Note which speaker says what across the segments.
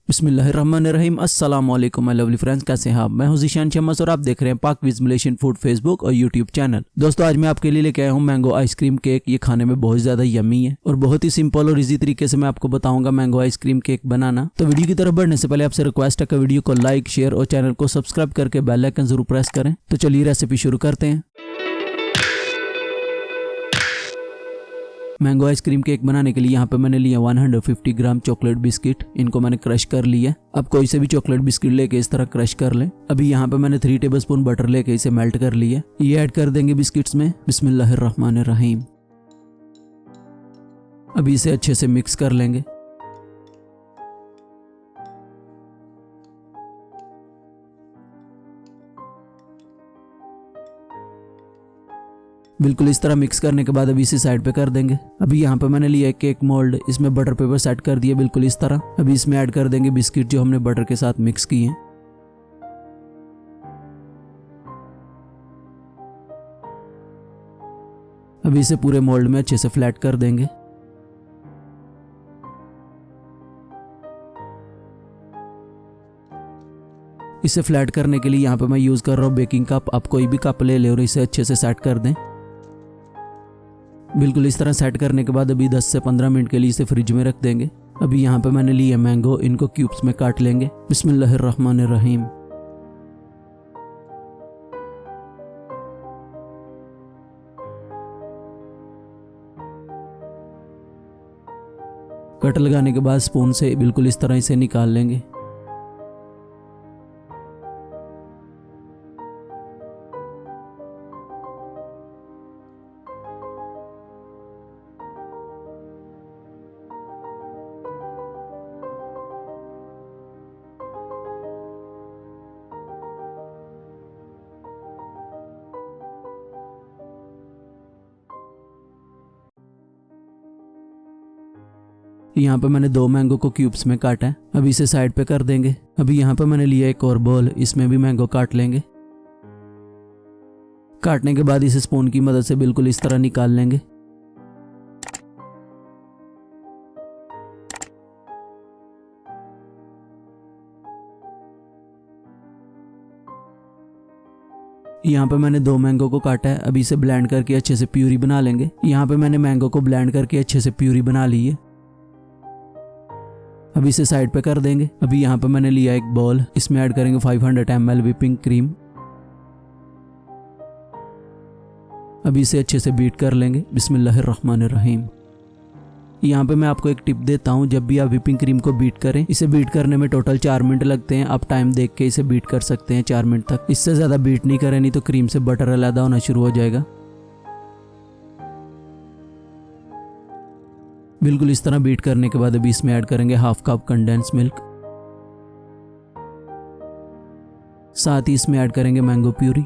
Speaker 1: बिस्मिल्लाहिर्रहमानिर्रहीम। अस्सलाम वालेकुम माय लवली फ्रेंड्स, कैसे हैं आप? मैं हूं ज़ीशान शम्स और आप देख रहे हैं पाक विज़ मलेशियन फूड फेसबुक और यूट्यूब चैनल। दोस्तों, आज मैं आपके लिए लेके आया हूं मैंगो आइसक्रीम केक। ये खाने में बहुत ज़्यादा यम्मी है और बहुत ही सिंपल और इजी तरीके से मैं आपको बताऊंगा मैंगो आइसक्रीम केक बनाना। तो वीडियो की तरफ बढ़ने से पहले आपसे रिक्वेस्ट है कि वीडियो को लाइक, शेयर और चैनल को सब्सक्राइब करके बेल आइकन जरूर प्रेस करें। तो चलिए रेसिपी शुरू करते हैं। मैंगो आइसक्रीम केक बनाने के लिए यहाँ पे मैंने लिया 150 ग्राम चॉकलेट बिस्किट। इनको मैंने क्रश कर लिया। अब कोई से भी चॉकलेट बिस्किट लेके इस तरह क्रश कर लें। अभी यहाँ पे मैंने 3 टेबलस्पून बटर लेके इसे मेल्ट कर लिया। ये ऐड कर देंगे बिस्किट्स में। बिस्मिल्लाहिर्रहमानिर्रहीम। अभी इसे अच्छे से मिक्स कर लेंगे। बिल्कुल इस तरह मिक्स करने के बाद अभी इसे साइड पे कर देंगे। अभी यहाँ पे मैंने लिया एक केक मोल्ड, इसमें बटर पेपर सेट कर दिया बिल्कुल इस तरह। अभी इसमें ऐड कर देंगे बिस्किट जो हमने बटर के साथ मिक्स किए हैं। अभी इसे पूरे मोल्ड में अच्छे से फ्लैट कर देंगे। इसे फ्लैट करने के लिए यहाँ पे मैं यूज कर रहा हूँ बेकिंग कप। आप कोई भी कप ले और इसे अच्छे से सेट कर दें। बिल्कुल इस तरह सेट करने के बाद अभी 10 से 15 मिनट के लिए इसे फ्रिज में रख देंगे। अभी यहाँ पे मैंने लिए मैंगो, इनको क्यूब्स में काट लेंगे। बिस्मिल्लाहिर्रहमानिर्रहीम। कट लगाने के बाद स्पून से बिल्कुल इस तरह इसे निकाल लेंगे। यहाँ पे मैंने 2 मैंगो को क्यूब्स में काटा है। अभी इसे साइड पे कर देंगे। अभी यहाँ पे मैंने लिया एक और बोल, इसमें भी मैंगो काट लेंगे। काटने के बाद इसे स्पून की मदद से बिल्कुल इस तरह निकाल लेंगे। यहाँ पे मैंने 2 मैंगो को काटा है। अभी इसे ब्लेंड करके अच्छे से प्यूरी बना लेंगे। यहाँ पे मैंने मैंगो को ब्लेंड करके अच्छे से प्यूरी बना ली है। अभी इसे साइड पे कर देंगे। अभी यहाँ पे मैंने लिया एक बॉल, इसमें ऐड करेंगे 500 ml व्हिपिंग क्रीम। अभी इसे अच्छे से बीट कर लेंगे। बिस्मिल्लाहिर्रहमानिर्रहीम। यहाँ पे मैं आपको एक टिप देता हूँ, जब भी आप व्हिपिंग क्रीम को बीट करें, इसे बीट करने में टोटल 4 मिनट लगते हैं। आप टाइम देख के इसे बीट कर सकते हैं 4 मिनट तक। इससे ज्यादा बीट नहीं करें, नहीं तो क्रीम से बटर अलग होना शुरू हो जाएगा। बिल्कुल इस तरह बीट करने के बाद अभी इसमें ऐड करेंगे 1/2 कप कंडेंस मिल्क। साथ ही इसमें ऐड करेंगे मैंगो प्यूरी।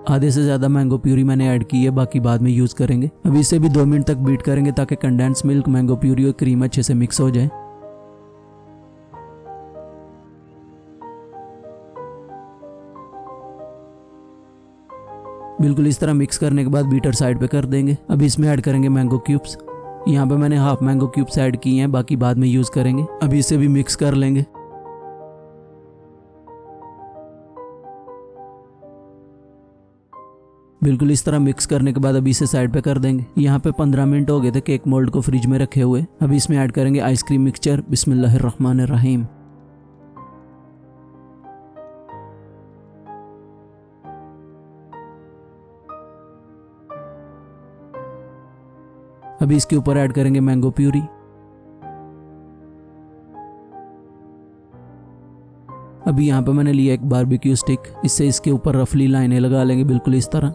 Speaker 1: आधे से ज्यादा मैंगो प्यूरी मैंने ऐड की है, बाकी बाद में यूज करेंगे। अभी इसे भी 2 मिनट तक बीट करेंगे ताकि कंडेंस मिल्क, मैंगो प्यूरी और क्रीम अच्छे से मिक्स हो जाए। बिल्कुल इस तरह मिक्स करने के बाद बीटर साइड पे कर देंगे। अभी इसमें ऐड करेंगे मैंगो क्यूब्स। यहाँ पे मैंने 1/2 मैंगो क्यूब्स ऐड किए हैं, बाकी बाद में यूज करेंगे। अभी इसे भी मिक्स कर लेंगे। बिल्कुल इस तरह मिक्स करने के बाद अभी इसे साइड पे कर देंगे। यहाँ पे 15 मिनट हो गए थे केक मोल्ड को फ्रिज में रखे हुए। अभी इसमें ऐड करेंगे आइसक्रीम मिक्सचर। बिस्मिल्लाहिर्रहमानिर्रहीम। अभी इसके ऊपर ऐड करेंगे मैंगो प्यूरी। अभी यहाँ पे मैंने लिया एक बारबेक्यू स्टिक, इससे इसके ऊपर रफली लाइनें लगा लेंगे बिल्कुल इस तरह।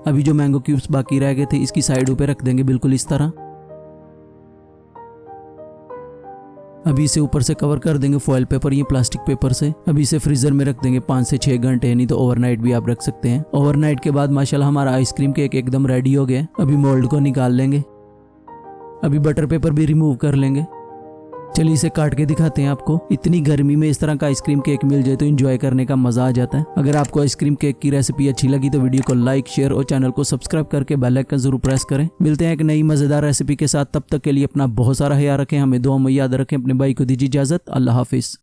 Speaker 1: अभी जो मैंगो क्यूब्स बाकी रह गए थे, इसकी साइडों पे रख देंगे बिल्कुल इस तरह। अभी इसे ऊपर से कवर कर देंगे फॉइल पेपर, ये प्लास्टिक पेपर से। अभी इसे फ्रीजर में रख देंगे 5 से 6 घंटे, नहीं तो ओवरनाइट भी आप रख सकते हैं। ओवरनाइट के बाद माशाल्लाह हमारा आइसक्रीम केक एकदम रेडी हो गया। अभी मोल्ड को निकाल लेंगे। अभी बटर पेपर भी रिमूव कर लेंगे। चलिए इसे काट के दिखाते हैं आपको। इतनी गर्मी में इस तरह का आइसक्रीम केक मिल जाए तो एंजॉय करने का मजा आ जाता है। अगर आपको आइसक्रीम केक की रेसिपी अच्छी लगी तो वीडियो को लाइक, शेयर और चैनल को सब्सक्राइब करके बेल आइकन जरूर प्रेस करें। मिलते हैं एक नई मजेदार रेसिपी के साथ, तब तक के लिए अपना बहुत सारा ख्याल रखें, हमें दुआ में याद रखें। अपने भाई को दीजिए इजाजत। अल्लाह हाफिज।